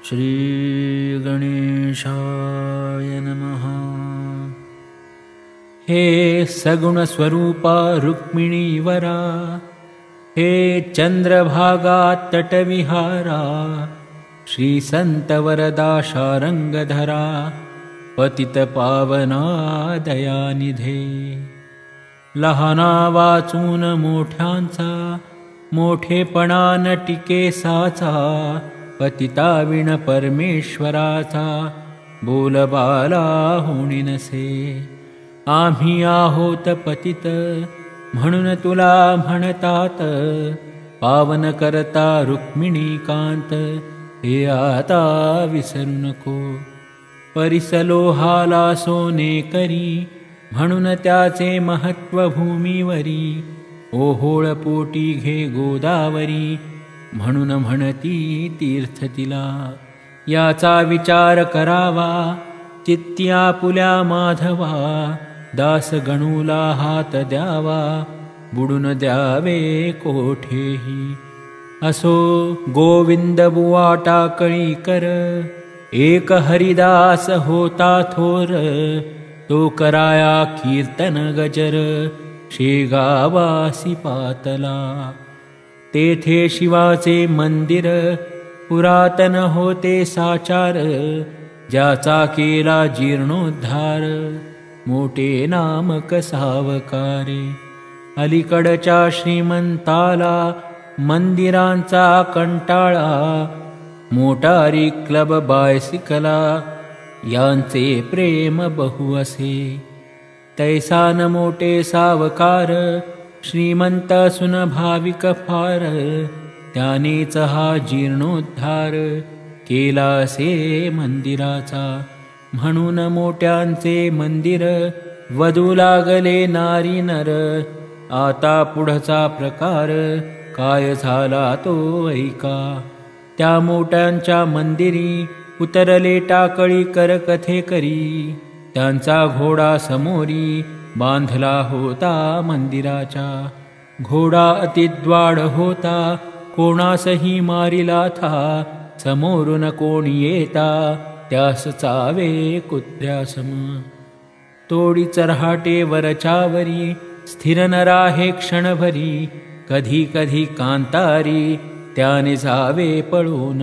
श्री गणेशाय नमः। हे सगुण स्वरूपा रुक्मिणीवरा, हे चंद्रभागा तटविहारा, श्री संत वरदा शारंगधरा, पतित पावना दयानिधे। लहाना वाचून मोठ्यांचा, मोठेपणा न टिके साचा, पतिता विण परमेश्वराचा, बोलबाला होणी नसे। आम्ही आहोत पतित म्हणून तुला म्हणतात, पावन करता रुक्मिणी कांत, हे आता विसरू नको। परिसलोहाला सोने करी, म्हणून त्याचे महत्व भूमीवरी, ओहोळ पोटी घे गोदावरी, म्हणून म्हणती तीर्थ तिला। याचा विचार करावा चित्ती आपुल्या माधवा, दास गणूला हात द्यावा, बुडून द्यावे कोठेही। असो गोविंद बुवा टाकळी कर, एक हरिदास होता थोर, तो कराया कीर्तन गजर, शेगावासी पातला। तेथे शिवाचे मंदिर पुरातन होते साचार, ज्याचा केला जीर्णोद्धार, मोठे नामक सावकारे। अलीकडच्या श्रीमंताला मंदिरांचा कंटाळा, मोटारी क्लब बायसिकला, यांचे प्रेम बहु असे। तैसा न मोठे सावकार, श्रीमंत असून भाविक फार, त्यानेच हा जीर्णोद्धार केला असे मंदिराचा। म्हणून मोठ्यांचे मंदिर वधू लागले नारी नर, आता पुढचा प्रकार काय झाला तो ऐका। त्या मोठ्यांच्या मंदिरी उतरले टाकळी कर कथेकरी, त्यांचा घोडा समोरी बांधला होता मंदिराच्या। घोडा अतिद्वाड होता, कोणासही मारिला था, समोरून कोणी येता, त्यास चावे कुत्र्यासम। तोडी चरहाटे वरच्यावरी, स्थिर न राहे क्षणभरी, कधी कधी कांतारी, त्याने जावे पळून।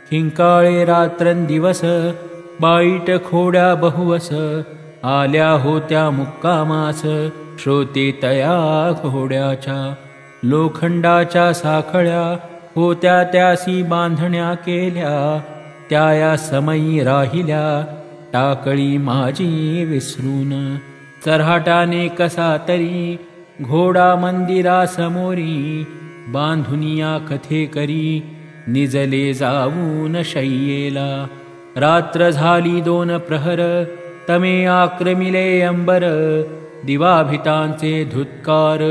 किंकाळे रात्रंदिवस, बाईट खोड्या बहुवस, आल्या होत्या मुक्कामास, श्रोते तया घोड्याच्या। लोखंडाच्या साखळ्या होत्या त्यासी बांधण्या केल्या, त्या या समयी राहिल्या, टाकळी माझी विसरून। चरहाटाने कसा तरी घोडा मंदिरा समोरी, बांधुनिया कथेकरी, निजले जाऊन शय्येला। रात्र झाली 2 प्रहर, तमे आक्रमिले अंबर, दिवाभितांचे धुत्कार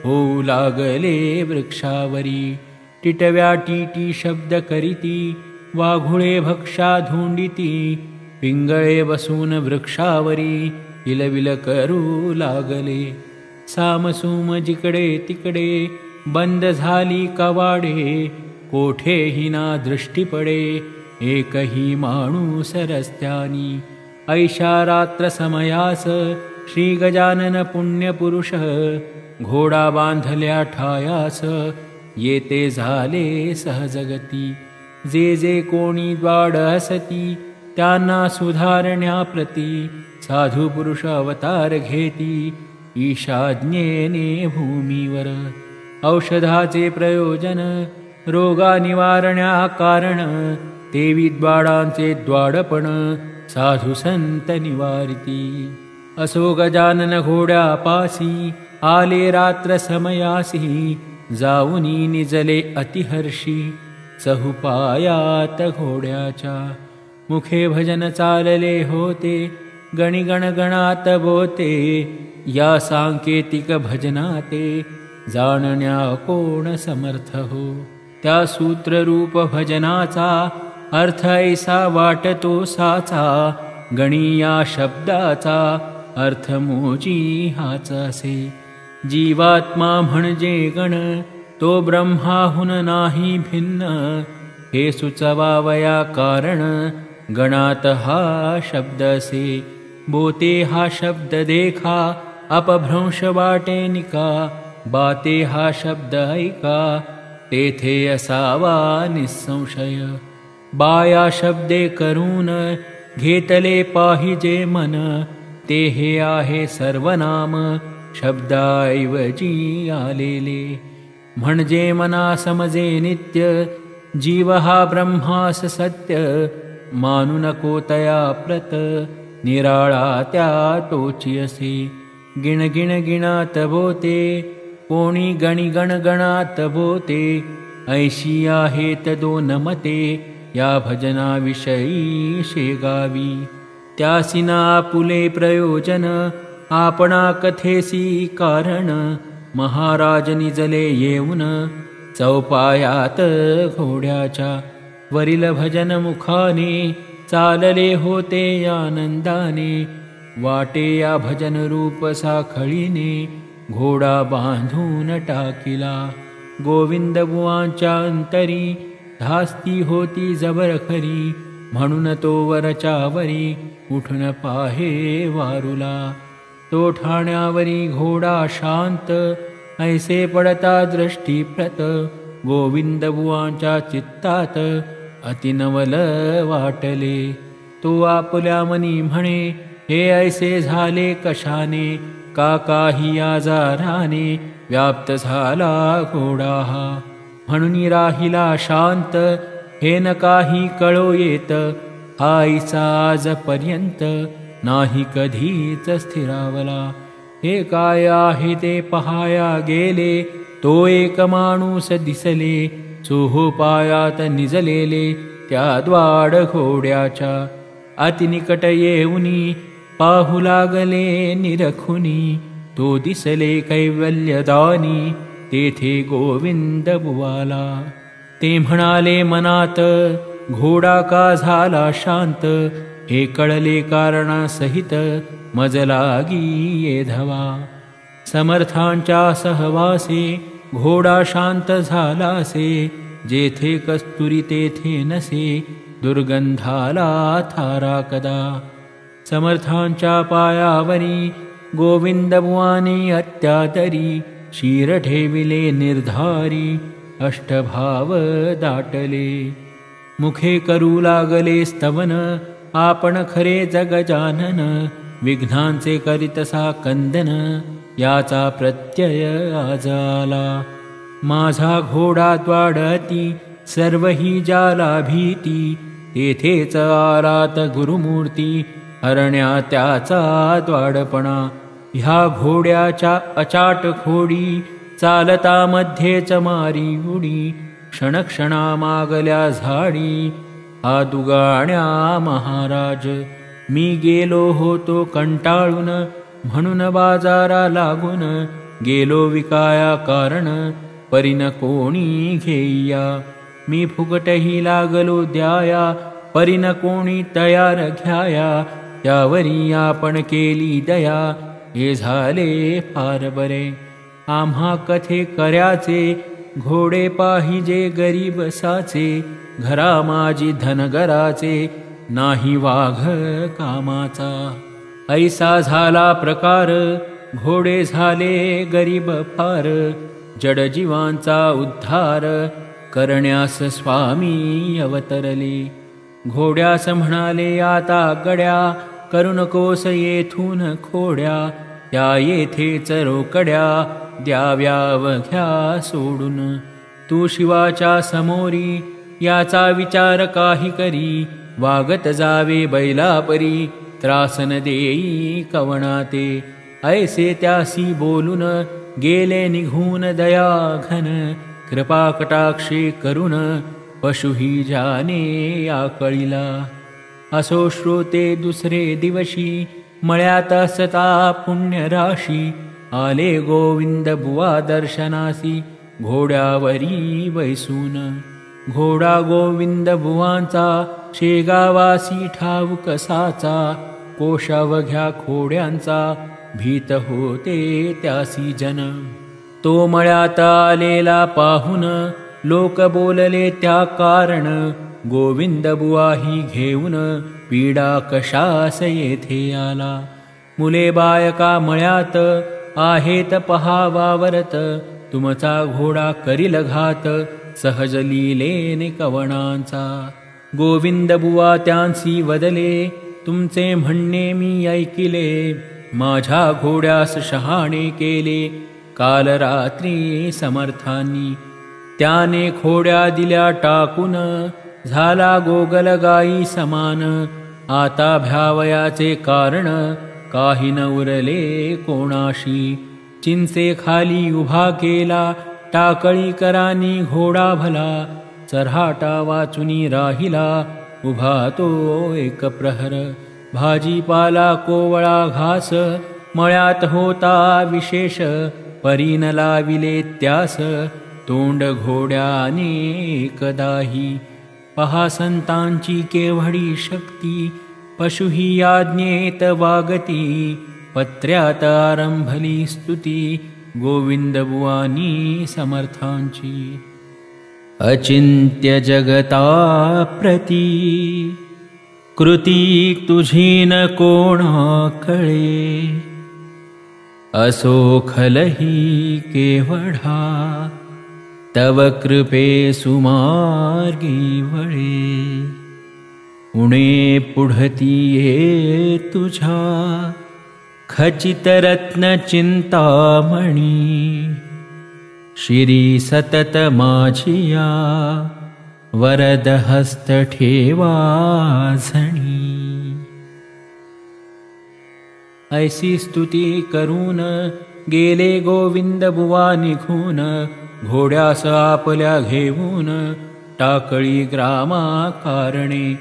होऊ लागले वृक्षावरी। टिटव्या टीटी शब्द करीती, वाघुळे भक्षा धुंडिती, पिंगळे बसून वृक्षावरी विलविल करू लागले। सामसूम जिकडे तिकडे बंद झाली कवाडे, कोठेही ना दृष्टी पडे, एकही माणूस रस्त्यानी। ऐशा रात्र समयास श्री गजानन पुण्यपुरुष, घोडा बांधल्या ठायास, येते झाले सहजगती। जे जे कोणी द्वाड असती, त्यांना सुधारण्याप्रती, साधू पुरुष अवतार घेती, ईशाज्ञेने भूमीवर। औषधाचे प्रयोजन, रोगा निवारण्या कारण, ते विद्वाडांचे द्वाडपण, साधू संत निवारिती। असो गजानन घोड्यापासी, आले रात्र समयासी, जाऊनी निजले अतिहर्षी, चहुपायात घोड्याच्या। मुखे भजन चालले होते, गणिगणगणात बोते, या सांकेतिक भजनाते, जाणण्या कोण समर्थ हो। त्या सूत्ररूप भजनाचा अर्थ ऐसा वाटतो साचा, गणी या शब्दाचा अर्थ मोजी हाच असे। जीवात्मा म्हणजे गण, तो ब्रह्माहून नाही भिन्न, हे सुचवावया कारण गणात हा शब्द से बोते हा शब्द देखा अपभ्रंश वाटे निका बाते हा शब्द ऐका तेथे असावा निसंशय बाया शब्दे करून घेतले पाहिजे मन ते हे आहे सर्वनाम शब्दाऐवजी आलेले म्हणजे मना समजे नित्य जीव हा ब्रह्मास सत्य मानू नको तया प्रत निराळा त्या तोची असे गिण गिण गिणात बोते कोणी गणी गण गणात बोते ऐशी आहेत दोन मते या भजनाविषयी शेगावी त्यासिना पुले प्रयोजन आपणा कथेसी कारण महाराज निजले येऊन चौपायात घोड्याच्या वरील भजन मुखाने चालले होते आनंदाने वाटे या भजन रूप साखळीने घोडा बांधून टाकिला गोविंद बुवांच्या अंतरी धास्ती होती जबर खरी म्हणून तो वरच्या वरी उठून पाहे वारुला तो ठाण्यावरी घोडा शांत ऐसे पडता दृष्टीप्रत गोविंद बुवांच्या चित्तात अतिनवल वाटले तो आपल्या मनी म्हणे हे ऐसे झाले कशाने का काही आजाराने व्याप्त झाला घोडा हा म्हणून राहिला शांत हे न काही कळो येत आईचा आजपर्यंत नाही कधीच स्थिरावला हे काय आहे ते पहाया गेले तो एक माणूस दिसले चोहोपायात निजलेले त्या द्वाड घोड्याच्या अतिनिकट येऊनी पाहू लागले निरखुनी तो दिसले कैवल्यदानी तेथे गोविंद बुवाला ते म्हणाले मनात घोडा का झाला शांत हे कळले कारणासहित मज लागी ये धवा समर्थांच्या सहवासे घोडा शांत झालासे जेथे कस्तुरी तेथे नसे दुर्गंधाला थारा कदा समर्थांच्या पायावरी गोविंद बुवाने अत्यादरी शिर ठेविले निर्धारी अष्टभाव दाटले मुखे करू लागले स्तवन आपण खरे जगजानन विघ्नांचे करितसा कंदन याचा प्रत्यय आज आला माझा घोडा द्वाडती सर्वही जाला भीती तेथेच आरात गुरुमूर्ती हरण्या त्याचा द्वाडपणा ह्या घोड्याच्या अचाट खोडी चालता मध्येच मारी उडी क्षणक्षणा मागल्या झाडी हा दुगाण्या महाराज मी गेलो होतो कंटाळून म्हणून बाजारा लागून गेलो विकाया कारण परिन कोणी घेईया मी फुकटही लागलो द्याया परिन कोणी तयार घ्याया त्यावरी आपण केली दया हे झाले फार बरे आम्हा कथे कर्याचे घोडे पाहिजे गरीब साचे घरा माझी धनगराचे नाही वाघ कामाचा ऐसा झाला प्रकार घोडे झाले गरीब फार जडजीवांचा उद्धार करण्यास स्वामी अवतरले घोड्यास म्हणाले आता गड्या करू नकोस येथून खोड्या त्या येथेच रोकड्या द्याव्या अवघ्या सोडून तू शिवाच्या समोरी याचा विचार काही करी वागत जावे बैलापरी त्रासन देई कवणाते ऐसे त्यासी बोलून गेले निघून दया घन कृपा कटाक्षे करून पशुही जाने आकळीला असो श्रोते दुसरे दिवशी मळ्यात असता पुण्यराशी आले गोविंद बुवा दर्शनासी घोड्यावरी बैसून घोडा गोविंद बुवांचा शेगावासी ठाऊक साचा कोशावघ्या खोड्यांचा भीत होते त्यासी जन तो मळ्यात आलेला पाहून लोक बोलले त्या कारण, गोविंद बुवाही घेऊन पीडा कशास येथे आला. मुले बायका मळ्यात आहेत पहा वावरत, तुमचा घोडा करील घात सहज लीलेने कवणांचा. गोविंद बुवा त्यांसी वदले, तुमचे म्हणणे मी ऐकिले, माझ्या घोड्यास शहाणे केले काल रात्री समर्थांनी. त्याने खोड्या दिल्या टाकून, झाला गोगल गाई समान. आता भ्यावयाचे कारण, काही न उरले कोणाशी. चिंचे खाली उभा केला, टाकळी करानी घोडा भला. चऱ्हाटा वाचुनी राहिला, उभा तो एक प्रहर. भाजीपाला कोवळा घास, मळ्यात होता विशेष. परीन लाविले त्यास, तोंड घोड्याने एकदाही. पहा संतांची केवढी शक्ती, पशुही आज्ञेत वागती. पत्र्यात आरंभली स्तुती, गोविंद बुवानी समर्थांची. अचिंत्य जगता प्रती, कृती तुझी न कोणा कळे. असोखलही केवढा, तव कृपे सुमार्गी वळे. उणे पुढती ये तुझा, खचित रत्न चिंतामणी. शिरी सतत माझिया, वरद हस्त ठेवा झणी. ऐसी स्तुती करून, गेले गोविंद बुवा निघून. घोड्यास आपल्या घेऊन, टाकळी ग्रामाकारणे.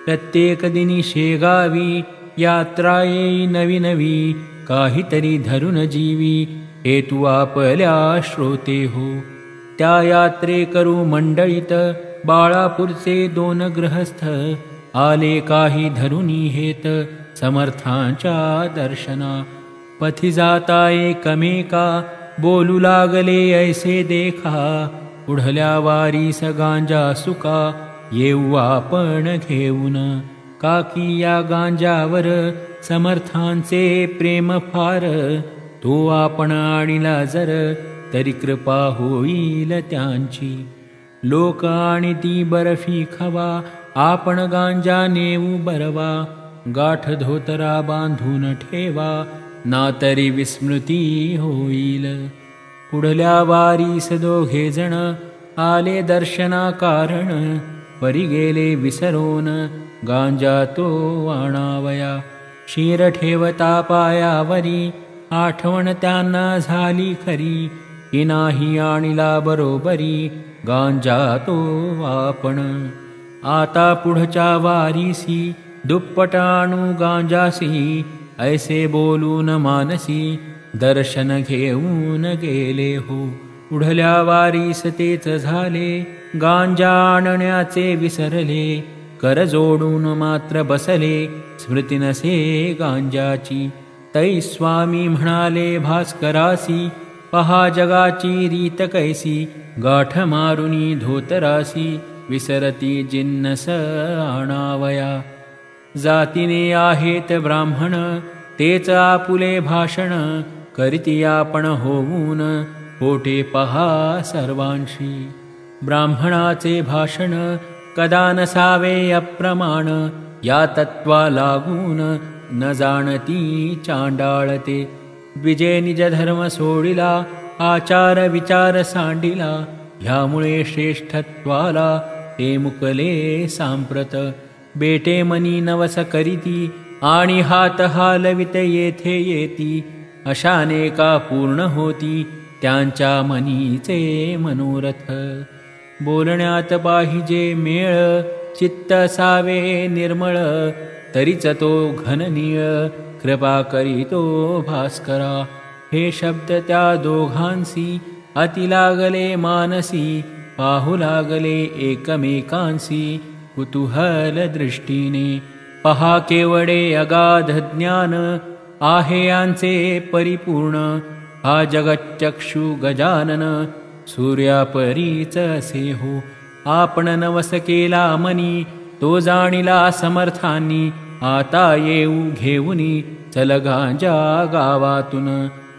प्रत्येक दिनी शेगावी, यात्रा येई नवी नवी. काहीतरी धरून जीवी, हेतू आपल्या श्रोते हो. त्या यात्रे करू मंडळीत, बाळापूरचे 2 गृहस्थ. आले काही धरुनी हेत, समर्थांच्या दर्शना. पथी जाता एकमेका, बोलू लागले ऐसे देखा. उढल्या वारीस गांजा सुका, येऊ आपण घेऊन. काकी या गांजावर, समर्थांचे प्रेम फार. तो आपण आणिला जर, तरी कृपा होईल त्यांची. लोक आणि ती बर्फी खवा, आपण गांजा नेऊ बरवा. गाठ धोतरा बांधून ठेवा, ना तरी विस्मृती होईल. पुढल्या वारीस 2 जण, आले दर्शना कारण. परी गेले विसरून, गांजा तो आणावया. शिर ठेवता पायावरी, आठवण त्यांना झाली खरी. की नाही आणिला बरोबरी, गांजा तो आपण. आता पुढच्या वारीसी, दुप्पट आणू गांजासी. ऐसे बोलून मानसी, दर्शन घेऊन गेले हो. पुढल्या वारीस तेच झाले, गांजा आणण्याचे विसरले. कर जोडून मात्र बसले, स्मृती नसे गांजाची. तै स्वामी म्हणाले भास्करासी, पहा जगाची रीत कैसी. गाठ मारुनी धोतरासी, विसरती जिन्नस आणावया. जातीने आहेत ब्राह्मण, तेच आपुले भाषण. करीती आपण होऊन, पोटे पहा सर्वांशी. ब्राह्मणाचे भाषण, कदा नसावे अप्रमाण. या तत्वा लागून, न जाणती चांडाळते. द्विजे निज धर्म सोडिला, आचार विचार सांडिला. ह्यामुळे श्रेष्ठत्वाला, ते मुकले सांप्रत. बेटे मनी नवस करीती, आणि हात हालवित येथे येती. अशाने का पूर्ण होती, त्यांच्या मनीचे मनोरथ. बोलण्यात पाहिजे मेळ, चित्त सावे निर्मळ. तरीच तो घननीय, कृपा करीतो भास्करा. हे शब्द त्या दोघांसी, अति लागले मानसी. पाहू लागले एकमेकांसी, कुतूहल दृष्टीने. पहा केवडे अगाध ज्ञान, आहे यांचे परिपूर्ण. हा जगच्चक्षु गजानन, सूर्यापरीच असे हो. आपण नवस केला मनी, तो जाणिला समर्थांनी. आता येऊ घेऊनी, चल गांजा गावातून.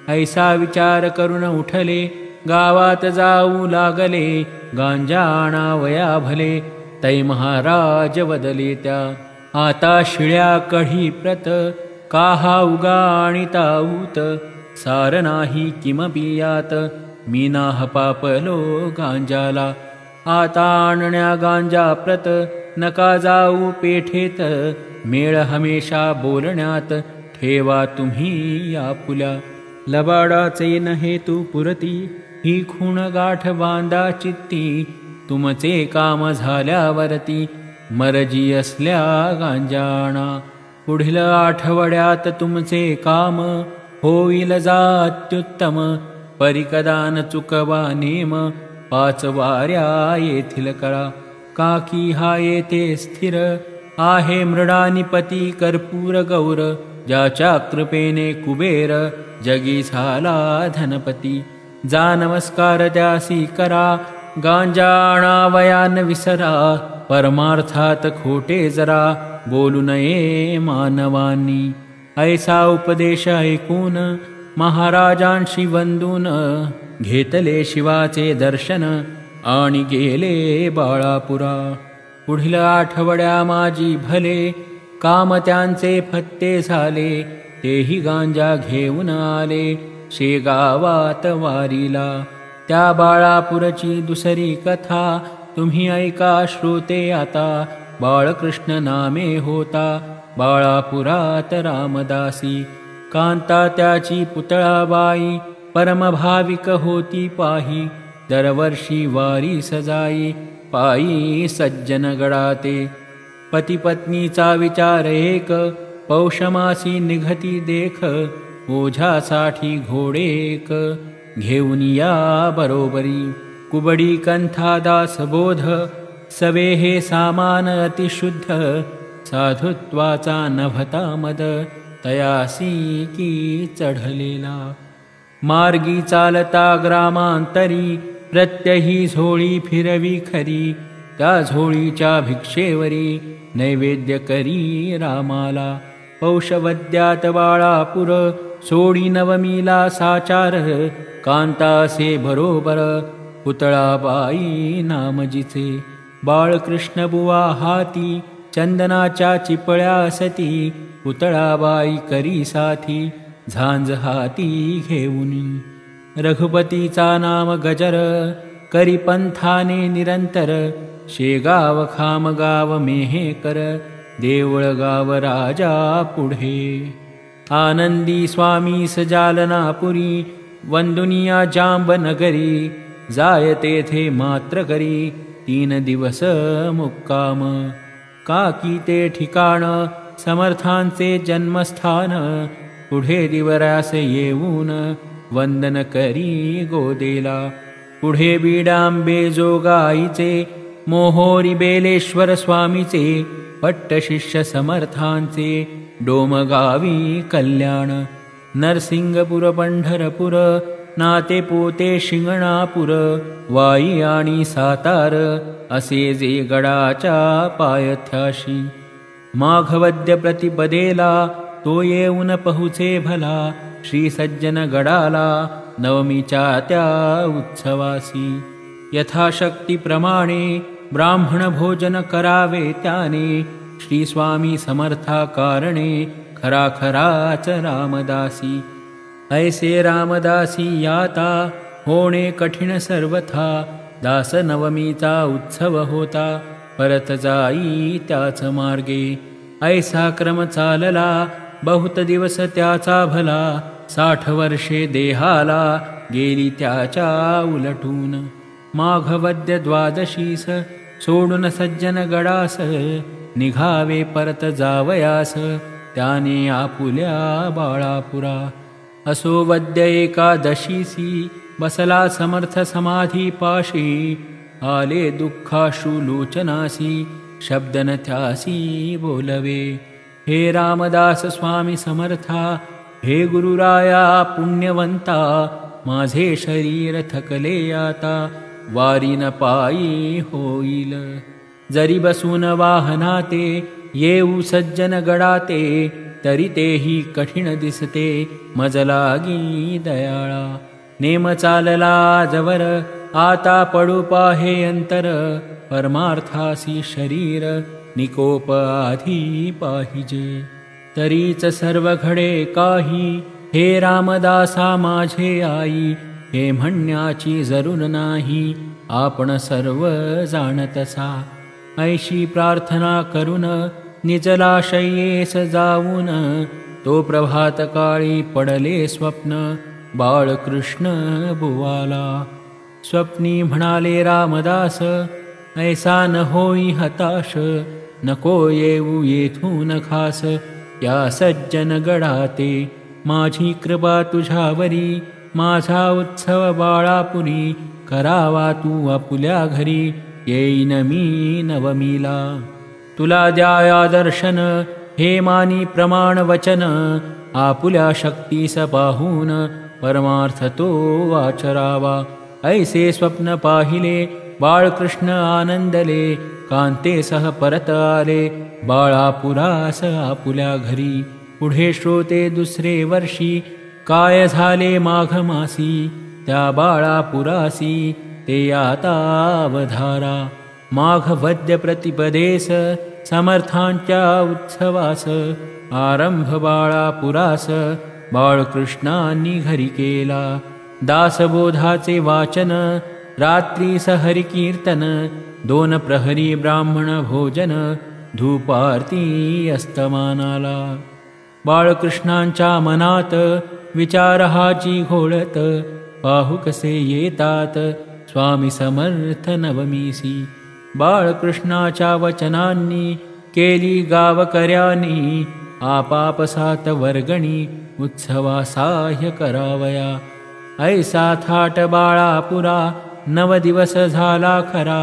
ऐसा विचार करून उठले, गावात जाऊ लागले. गांजा आणावया भले, तै महाराज वदले त्या. आता शिळ्या कढी प्रत, काहा उगा आणिता ऊत. सार नाही किमपि यात, मी नाह पापलो गांजाला. आता आणण्या गांजा प्रत, नका जाऊ पेठेत. मेळ हमेशा बोलण्यात, ठेवा तुम्ही या पुल्या. लबाडाचे न हेतू पुरती, ही खूण गाठ बांधा चित्ती. तुमचे काम झाल्यावरती, मरजी असल्या गांजाणा. पुढील आठवड्यात तुमचे काम, होईल जात्युत्तम. परिकदान चुकवा नेम, 5 वाऱ्या येथील करा. काकी हा येथे स्थिर, आहे मृडानिपती कर्पूर गौर. ज्याच्या कृपेने कुबेर, जगी झाला धनपती. जा नमस्कार त्यासी करा, गांजा आणावया न विसरा. परमार्थात खोटे जरा, बोलू नये मानवांनी. ऐसा उपदेश ऐकून, महाराजांशी वंदून. घेतले शिवाचे दर्शन, आणि गेले बाळापुरा. पुढील आठवड्या माझी भले, काम त्यांचे फत्ते झाले. तेही गांजा घेऊन आले, शेगावात वारीला. त्या बाळापूरची दुसरी कथा, तुम्ही ऐका श्रोते आता. बाळकृष्ण नामे होता, बाळापुरात रामदासी. कांता त्याची पुतळाबाई, परमभाविक होती पाही. दरवर्षी वारी सजाई, पायी सज्जन गडाते. पतिपत्नीचा विचार एक, पौषमासी निघती देख. ओझ्यासाठी घोडे एक, घेऊन या बरोबरी. कुबडी कंथा दासबोध, सवे हे सामान अतिशुद्ध. साधुत्वाचा नभता मद, तयासी की चढलेला. मार्गी चालता ग्रामांतरी, प्रत्यही झोळी फिरवी खरी. त्या झोळीच्या भिक्षेवरी, नैवेद्य करी रामाला. पौषवद्यात बाळापूर, सोडी नवमीला साचार. कांतासे बरोबर, पुतळाबाई नामजिचे. बाळकृष्ण बुवा हाती, चंदनाच्या चिपळ्या असती. पुतळाबाई करी साथी, झांज हाती घेऊन. रघुपतीचा नाम गजर, करी पंथाने निरंतर. शेगाव खामगाव मेहेकर, देवळगाव राजा पुढे. आनंदी स्वामी सजालनापुरी, वंदुनिया जांब नगरी. जाय तेथे मात्र करी, 3 दिवस मुक्काम. काकी ते ठिकाण, समर्थांचे जन्मस्थान. पुढे दिवरास येऊन, वंदन करी गोदेला. पुढे बीडांबे जोगाईचे, मोहोरी बेलेश्वर स्वामीचे. पट्टशिष्य समर्थांचे, डोमगावी कल्याण. नरसिंगपूर पंढरपूर, नाते पोते शिंगणापूर. वाई आणि सातार, असे जे गडाच्या पायथ्याशी. माघवद्य प्रतिपदेला, तो येऊन पहुचे भला. श्री सज्जन गडाला, नवमीच्या त्या उत्सवासी. यथाशक्तीप्रमाणे, ब्राह्मण भोजन करावे त्याने. श्री स्वामी समर्था कारणे, खरा खराच रामदासी. ऐसे रामदासी याता, होणे कठीण सर्वथा. दास नवमीचा उत्सव होता, परत जाई त्याच मार्गे. ऐसा क्रम चालला, बहुत दिवस त्याचा भला. 60 वर्षे देहाला, गेली त्याच्या उलटून. माघवद्य द्वादशीस, सोडून सज्जन गडास. निघावे परत जावयास, त्याने आपुल्या बाळापुरा. असो वद्य एकादशीसी, बसला समर्थ समाधी पाशी. आले दुःखाशु लोचनासी, शब्द न त्यासी बोलवे. हे रामदास स्वामी समर्था, हे गुरुराया पुण्यवंता. माझे शरीर थकले आता, वारी न पायी होईल. जरी बसून वाहनाते, येऊ सज्जन गडाते, तरी तेही कठीण दिसते, मज लागी दयाळा. नेम चालला जवर, आता पडू पाहे अंतर, परमार्थासी शरीर निकोप आधी पाहिजे. तरीच सर्व घडे काही, हे रामदासा माझे आई, हे म्हणण्याची जरूर नाही, आपण सर्व जाणतसा. ऐशी प्रार्थना करून निजला शय्येस जाऊन, तो प्रभात काळी पडले स्वप्न बाळकृष्ण बुवाला. स्वप्नी म्हणाले रामदास, ऐसा न होई हताश, नको येऊ येथून खास, या सज्जन गडाते. माझी कृपा तुझ्यावरी, माझा उत्सव बाळापुरी, करावा तू आपुल्या घरी, येईन मी नवमीला. तुला द्याया दर्शन, हे मानी प्रमाण वचन, आपुल्या शक्तीस पाहून परमार्थ तो आचरावा. ऐसे स्वप्न पाहिले बाळकृष्ण आनंदले, कांतेसह परत आले बाळापुरास आपुल्या घरी. पुढे श्रोते दुसरे वर्षी, काय झाले माघ मासी, त्या बाळापुरासी ते आता अवधारा. माघ वद्य प्रतिपदेस, समर्थांच्या उत्सवास, आरंभ बाळापुरास बाळकृष्णांनी घरी केला. दासबोधाचे वाचन, रात्री सहरी कीर्तन, 2 प्रहरी ब्राह्मण भोजन, धूपारती अस्तमानाला. बाळकृष्णांच्या मनात विचार हाची घोळत, पाहू कसे येतात स्वामी समर्थ नवमीसी. बाळकृष्णाच्या वचनांनी केली गावकऱ्यांनी, आपापसात वर्गणी उत्सवा साह्य करावया. ऐसा थाट बाळापुरा, 9 दिवस झाला खरा,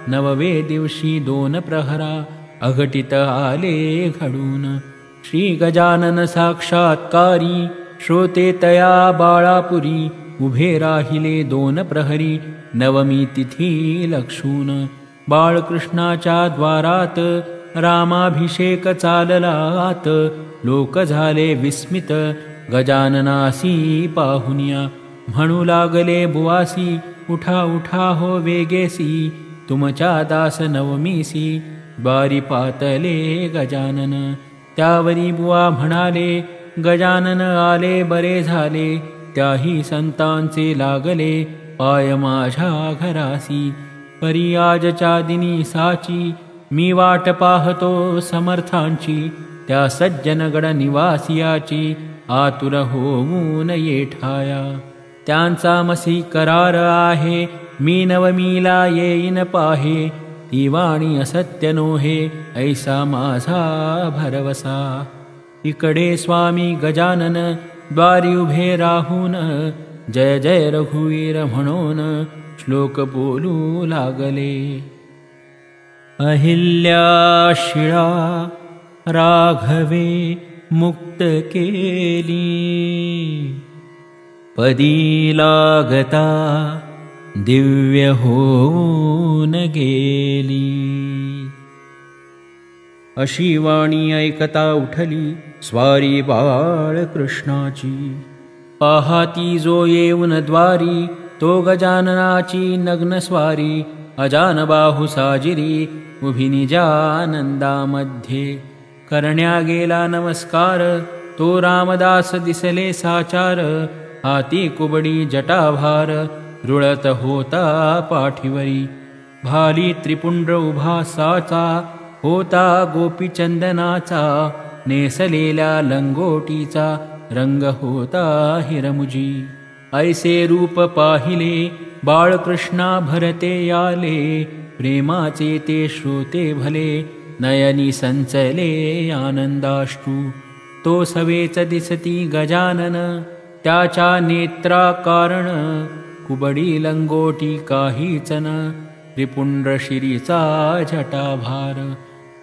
9वे दिवशी 2 प्रहरा, अघटित आले घडून. श्री गजानन साक्षात्कारी, श्रोते तया बाळापुरी, उभे राहिले 2 प्रहरी, नवमी तिथी लक्षून. बाळकृष्णाच्या द्वारात रामाभिषेक चाललात, लोक झाले विस्मित गजाननासी पाहुनिया. म्हणू लागले बुवासी, उठा उठा हो वेगेसी, तुमच्या दास नवमीसी बारी पातले गजानन. त्यावरी बुवा म्हणाले, गजानन आले बरे झाले, त्याही संतांचे लागले पाय माझ्या घरासी. परी आजच्या दिनी साची, मी वाट पाहतो समर्थांची, त्या सज्जनगड निवासियाची, आतुर होऊन येठाया. त्यांचा मसी करार आहे, मी नवमीला येईन पाहे, ती वाणी असत्य नोहे, ऐसा माझा भरवसा. इकडे स्वामी गजानन द्वारी उभे राहून, जय जय रघुवीर म्हणून श्लोक बोलू लागले. अहिल्या शिळा राघवे मुक्त केली, पदी लागता दिव्य होऊन गेली. अशी वाणी ऐकता उठली स्वारी बाळकृष्णाची. पाहाती जो येऊन द्वारी, तो गजाननाची नग्न स्वारी. अजान बाहू साजिरी, उभी निजानंदामध्ये. करण्या गेला नमस्कार, तो रामदास दिसले साचार. हाती कुबडी जटाभार, रुळत होता पाठीवरी. भाली त्रिपुंड्र उभा साचा, होता गोपीचंदनाचा. नेसलेल्या लंगोटीचा रंग होता हिरमुजी. ऐसे रूप पाहिले बाळकृष्णा भरते आले. प्रेमाचे ते श्रोते भले, नयनी संचले आनंदाश्रू. तो सवेच दिसती गजानन, त्याच्या नेत्रा कारण. कुबडी लंगोटी काहीच न, त्रिपुंड्र शिरीचा जटाभार.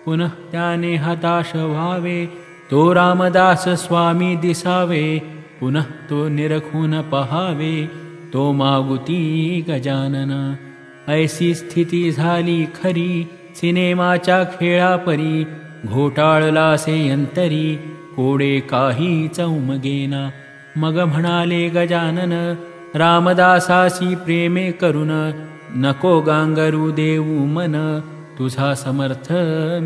पुनः त्याने हताश व्हावे, तो रामदास स्वामी दिसावे. पुनः तो निरखून पहावे, तो मागुती गजानन. ऐसी स्थिती झाली खरी सिनेमाच्या खेळापरी. घोटाळलासे यंतरी कोडे काही चौमगेना. मग म्हणाले गजानन रामदासासी प्रेमे करुन. नको गांगरू देऊ मन तुझा समर्थ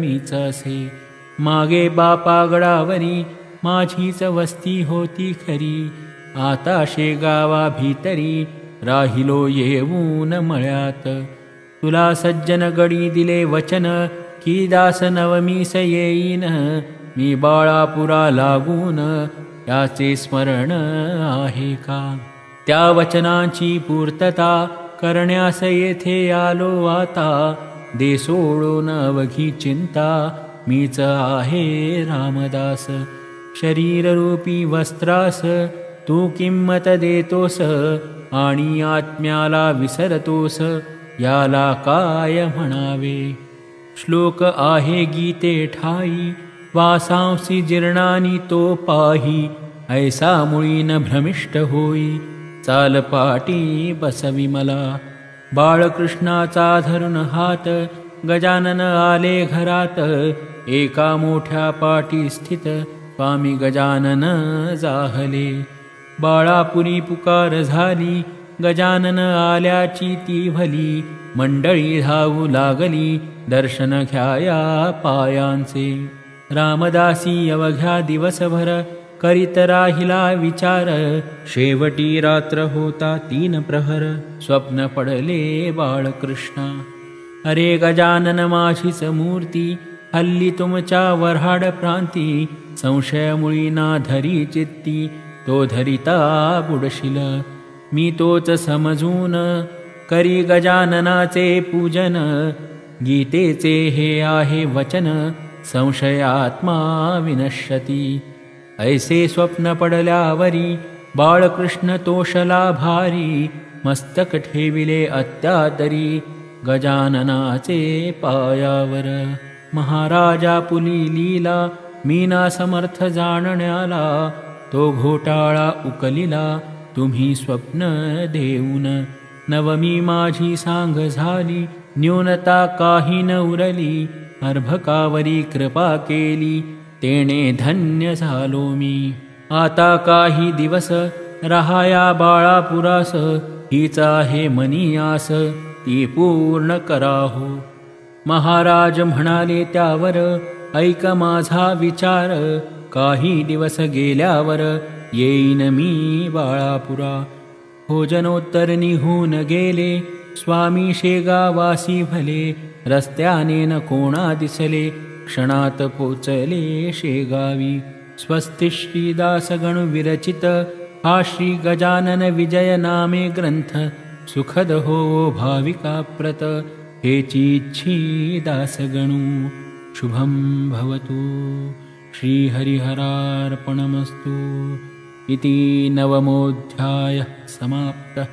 मीच असे. मागे बापा गडावरी माझीच वस्ती होती खरी. आता शेगावा भीतरी राहिलो येऊन मळ्यात. तुला सज्जन गडी दिले वचन की दास नवमीस येईन. मी बाळापुरा लागून याचे स्मरण आहे का. त्या वचनाची पूर्तता करण्यास येथे आलो आता. दे सोडून अवघी चिंता मीच आहे रामदास. शरीररूपी वस्त्रास तू किंमत देतोस आणि आत्म्याला विसरतोस. याला काय म्हणावे. श्लोक आहे गीते ठाई वासांसी जीर्णानी तो पाही. ऐसा मुळीन भ्रमिष्ट होई चाल पाटी बसवी मला. बाळकृष्णाचा धरून हात गजानन आले घरात. एका मोठ्या पाटी स्थित स्वामी गजानन जाहले. बाळापुरी पुकार झाली गजानन आल्याची ती भली. मंडळी धावू लागली दर्शन घ्याया पायांचे. रामदासी अवघ्या दिवसभर करीत राहिला विचार. शेवटी रात्र होता 3 प्रहर स्वप्न पडले बाळकृष्णा. अरे गजानन माझीच मूर्ती हल्ली तुमच्या वऱ्हाड प्रांती. संशयमुळी ना धरी चित्ती तो धरिता बुडशील. मी तोच समजून करी गजाननाचे पूजन. गीतेचे हे आहे वचन संशयात्मा विनश्यती. ऐसे स्वप्न पडल्यावरी बाळकृष्ण तोषला भारी. मस्तक ठेविले अत्यादरी गजाननाचे पायावर. महाराजा पुली लीला मीना समर्थ जाणण्याला. तो घोटाळा उकलिला तुम्ही स्वप्न देऊन. नवमी माझी सांग झाली न्यूनता काही न उरली. अर्भकावरी कृपा केली तेणे धन्य झालो मी. आता काही दिवस रहाया बाळापुरास. हीच आहे मनी आस ती पूर्ण कराहो. महाराज म्हणाले त्यावर ऐक माझा विचार. काही दिवस गेल्यावर येईन मी बाळापुरा. भोजनोत्तर निघून गेले स्वामी शेगावासी भले. रस्त्याने न कोणा दिसले क्षणात पोचले शेगावी. स्वस्ति श्रीदासगण विरचित हा श्री गजानन विजय नामे ग्रंथ. सुखद हो भाविका प्रत हेची इच्छी दासगणू. शुभं भवतु. श्रीहरिहरार्पणमस्तु. इति 9मोऽध्यायः समाप्तः.